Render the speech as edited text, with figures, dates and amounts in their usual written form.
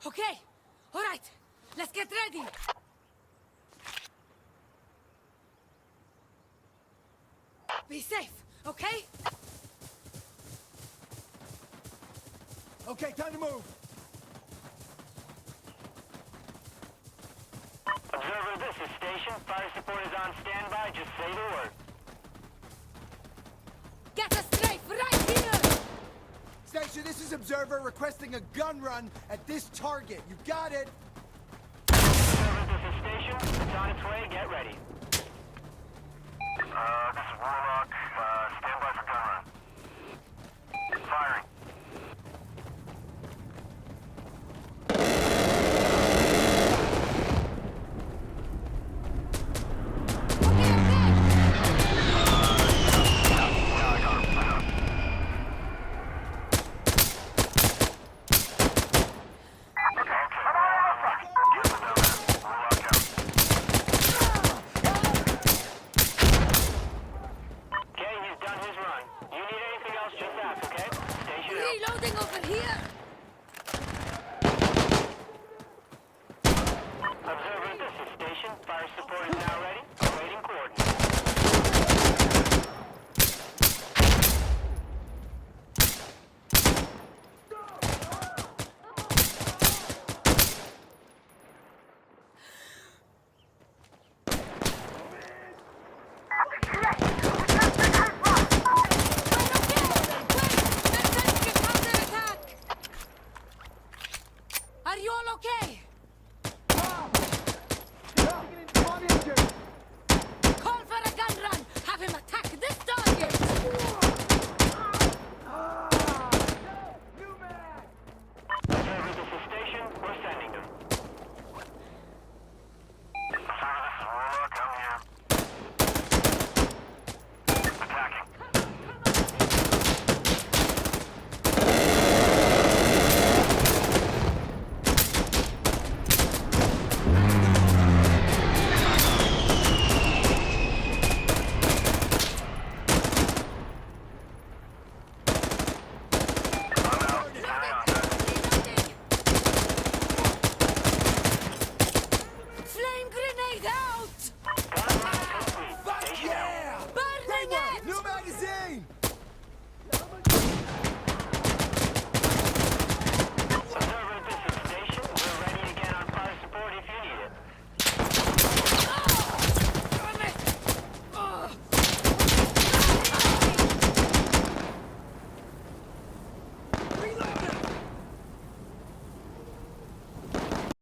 Okay, all right, let's get ready. Be safe, okay? Okay, time to move. Observer, this is Station. Fire support is on standby. Just say the word. Get a strafe right here! Station, this is Observer requesting a gun run at this target. You got it? Observer, this is Station. It's on its way. Get ready. This is Warlock. Stand by for gun run. Firing. Okay, he's done his run. You need anything else, just ask, okay? Station out. Reloading over here! Observer, this is Station. Fire support is now ready.